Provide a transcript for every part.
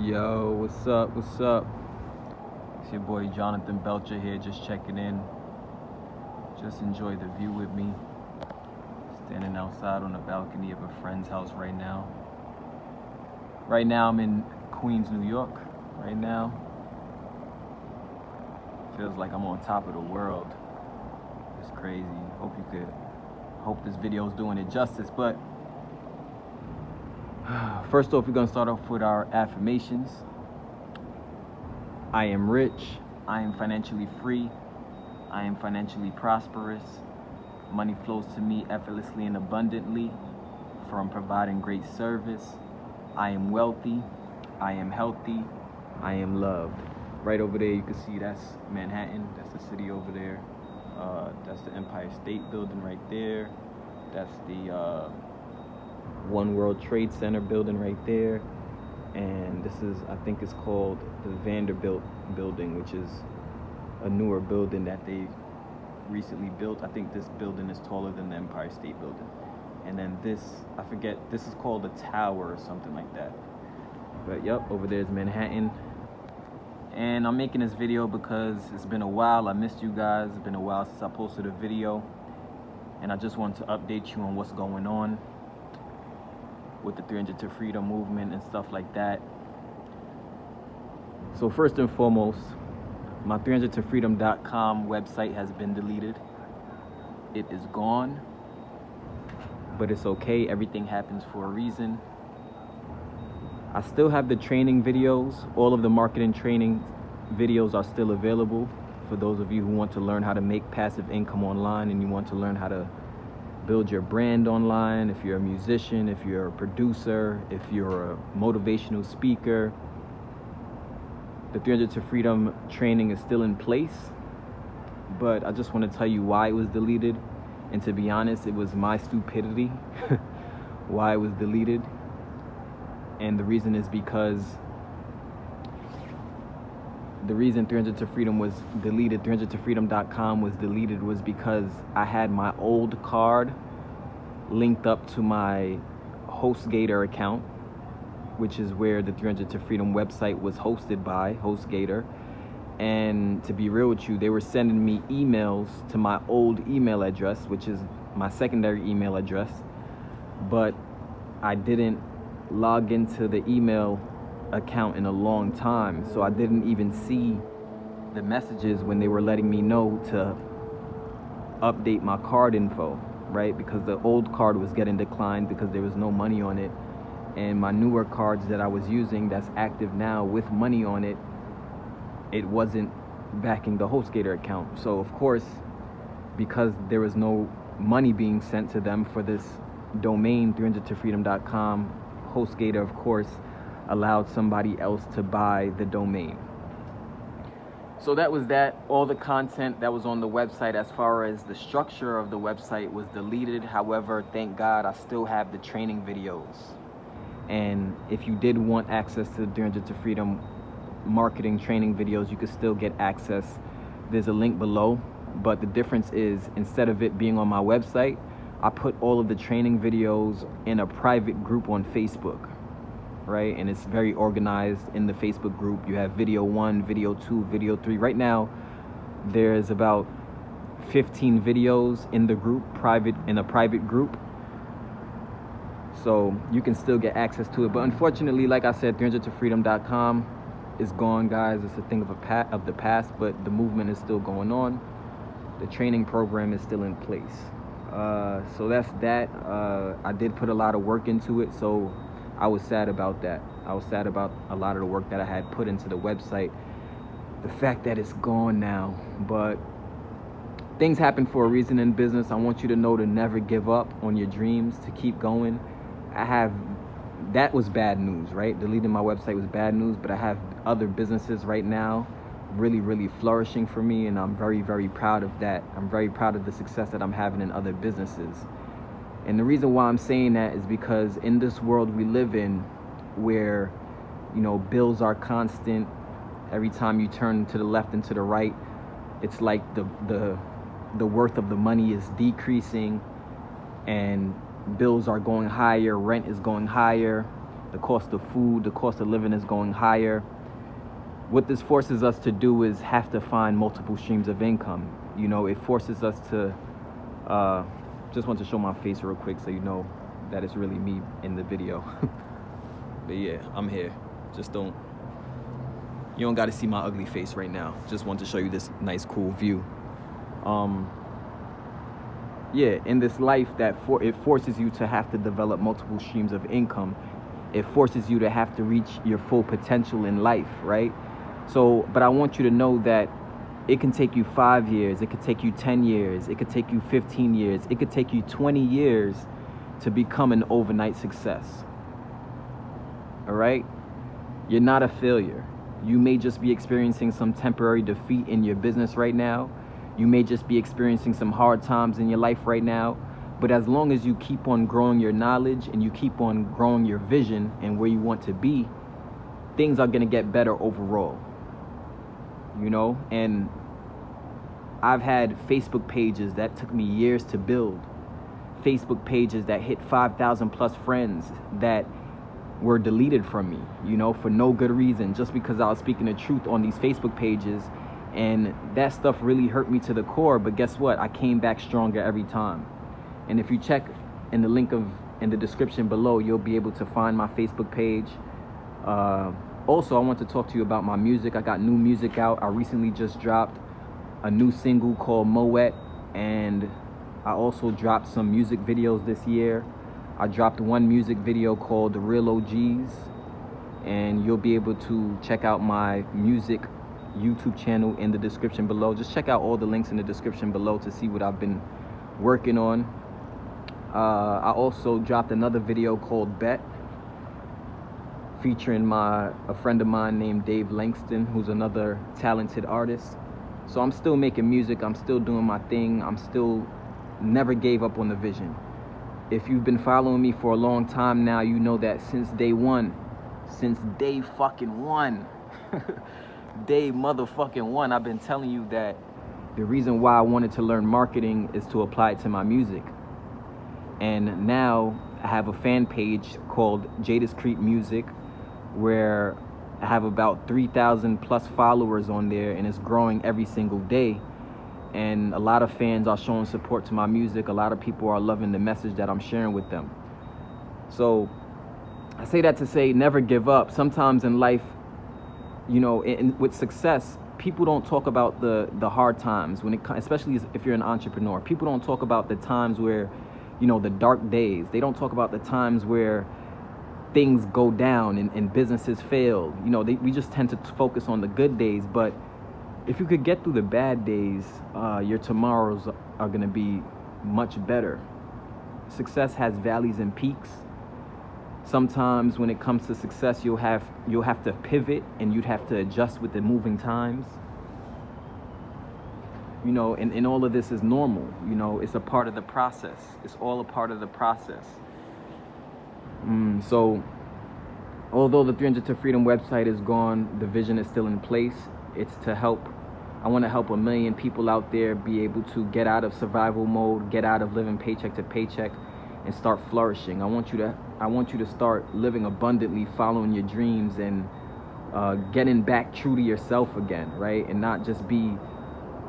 Yo, what's up? What's up? It's your boy Jon Belcher here, just checking in. Just enjoy the view with me. Standing outside on the balcony of a friend's house right now. Right now I'm in Queens, New York. Right now. Feels like I'm on top of the world. It's crazy. Hope this video is doing it justice, but first off, we're gonna start off with our affirmations. I am rich. I am financially free. I am financially prosperous. Money flows to me effortlessly and abundantly from providing great service. I am wealthy. I am healthy. I am loved. Right over there, you can see that's Manhattan. That's the city over there. That's the Empire State Building right there. That's the One World Trade Center building right there. And this is, I think it's called the Vanderbilt building, which is a newer building that they recently built. I think this building is taller than the Empire State Building. And then this, I forget, this is called a tower or something like that. But yep, over there is Manhattan. And I'm making this video because it's been a while. I missed you guys. It's been a while since I posted a video. And I just wanted to update you on what's going on with the 300 to Freedom movement and stuff like that. So first and foremost, my 300toFreedom.com website has been deleted. It is gone, but it's okay. Everything happens for a reason. I still have the training videos. All of the marketing training videos are still available for those of you who want to learn how to make passive income online and you want to learn how to build your brand online. If you're a musician, if you're a producer, if you're a motivational speaker, the 300 to Freedom training is still in place. But I just want to tell you why it was deleted. And to be honest, it was my stupidity why it was deleted. And the reason is because the reason 300 to Freedom was deleted, 300tofreedom.com was deleted, was because I had my old card linked up to my HostGator account, which is where the 300 to Freedom website was hosted by, HostGator. And to be real with you, they were sending me emails to my old email address, which is my secondary email address, but I didn't log into the email account in a long time, so I didn't even see the messages when they were letting me know to update my card info, right? Because the old card was getting declined because there was no money on it, and my newer cards that I was using that's active now with money on it, it wasn't backing the HostGator account. So of course, because there was no money being sent to them for this domain 300tofreedom.com, HostGator of course allowed somebody else to buy the domain. So that was that. All the content that was on the website as far as the structure of the website was deleted. However, thank God I still have the training videos. And if you did want access to the 300 to Freedom marketing training videos, you could still get access. There's a link below, but the difference is instead of it being on my website, I put all of the training videos in a private group on Facebook, right? And it's very organized in the Facebook group. You have video 1, video 2, video 3. Right now, there's about 15 videos in the group, in a private group. So you can still get access to it. But unfortunately, like I said, 300tofreedom.com is gone, guys. It's a thing of the past, but the movement is still going on. The training program is still in place. So that's that. I did put a lot of work into it, so I was sad about that. I was sad about a lot of the work that I had put into the website. The fact that it's gone now, but things happen for a reason in business. I want you to know to never give up on your dreams, to keep going. That was bad news, right? Deleting my website was bad news, but I have other businesses right now really flourishing for me, and I'm very proud of that. I'm very proud of the success that I'm having in other businesses. And the reason why I'm saying that is because in this world we live in, where, you know, bills are constant. Every time you turn to the left and to the right, it's like the worth of the money is decreasing, and bills are going higher, rent is going higher, The cost of food, the cost of living is going higher. What this forces us to do is have to find multiple streams of income. You know, it forces us to, just want to show my face real quick so you know that it's really me in the video. But yeah, I'm here. You don't got to see my ugly face right now. Just want to show you this nice, cool view. Yeah, in this life it forces you to have to develop multiple streams of income. It forces you to have to reach your full potential in life, right? So, but I want you to know that it can take you 5 years, it could take you 10 years, it could take you 15 years, it could take you 20 years to become an overnight success. All right? You're not a failure. You may just be experiencing some temporary defeat in your business right now. You may just be experiencing some hard times in your life right now. But as long as you keep on growing your knowledge and you keep on growing your vision and where you want to be, things are going to get better overall. You know, and I've had Facebook pages that took me years to build. Facebook pages that hit 5,000 plus friends that were deleted from me, you know, for no good reason, just because I was speaking the truth on these Facebook pages. And that stuff really hurt me to the core. But guess what? I came back stronger every time. And if you check in the link in the description below, you'll be able to find my Facebook page. Also, I want to talk to you about my music. I got new music out. I recently just dropped a new single called Moet, and I also dropped some music videos this year. I dropped one music video called The Real OGs, and you'll be able to check out my music YouTube channel in the description below. Just check out all the links in the description below to see what I've been working on. I also dropped another video called Bet, featuring a friend of mine named Dave Langston, who's another talented artist. So I'm still making music, I'm still doing my thing, I'm still never gave up on the vision. If you've been following me for a long time now, you know that since day fucking one, day motherfucking one, I've been telling you that the reason why I wanted to learn marketing is to apply it to my music. And now I have a fan page called Jaydis Crete Music, where I have about 3,000 plus followers on there, and it's growing every single day. And a lot of fans are showing support to my music. A lot of people are loving the message that I'm sharing with them. So I say that to say, never give up. Sometimes in life, you know, with success, people don't talk about the hard times, especially if you're an entrepreneur. People don't talk about the times where, you know, the dark days. They don't talk about the times where things go down and businesses fail. You know, we just tend to focus on the good days. But if you could get through the bad days, your tomorrows are going to be much better. Success has valleys and peaks. Sometimes when it comes to success, you'll have to pivot, and you'd have to adjust with the moving times. You know, and all of this is normal. You know, it's a part of the process. It's all a part of the process. So although the 300toFreedom website is gone, the vision is still in place. It's to help. I want to help 1 million people out there be able to get out of survival mode, get out of living paycheck to paycheck, and start flourishing. I want you to start living abundantly, following your dreams, and getting back true to yourself again, right? And not just be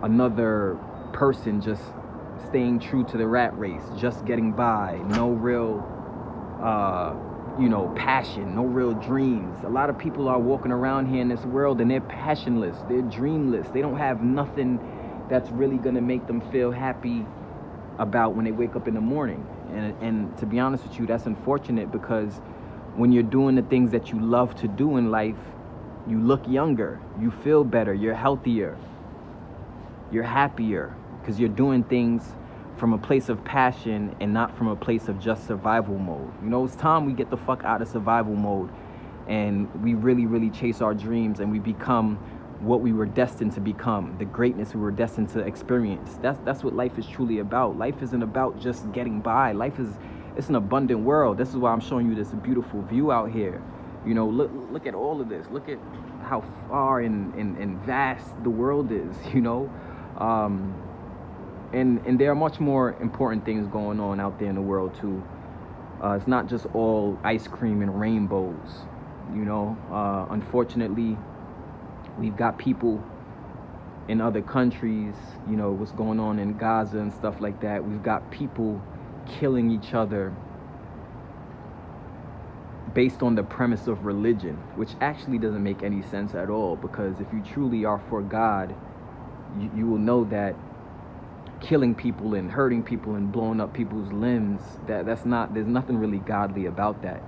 another person just staying true to the rat race, just getting by, no real passion, no real dreams. A lot of people are walking around here in this world and they're passionless, they're dreamless. They don't have nothing that's really gonna make them feel happy about when they wake up in the morning. And to be honest with you, that's unfortunate, because when you're doing the things that you love to do in life, you look younger, you feel better, you're healthier, you're happier, because you're doing things from a place of passion and not from a place of just survival mode. You know, it's time we get the fuck out of survival mode and we really, really chase our dreams, and we become what we were destined to become, the greatness we were destined to experience. That's what life is truly about. Life isn't about just getting by. It's an abundant world. This is why I'm showing you this beautiful view out here. You know, look at all of this. Look at how far and vast the world is, you know. And there are much more important things going on out there in the world too. It's not just all ice cream and rainbows, you know. Unfortunately, we've got people in other countries, you know, what's going on in Gaza and stuff like that. We've got people killing each other based on the premise of religion, which actually doesn't make any sense at all, because if you truly are for God, you will know that killing people and hurting people and blowing up people's limbs, there's nothing really godly about that.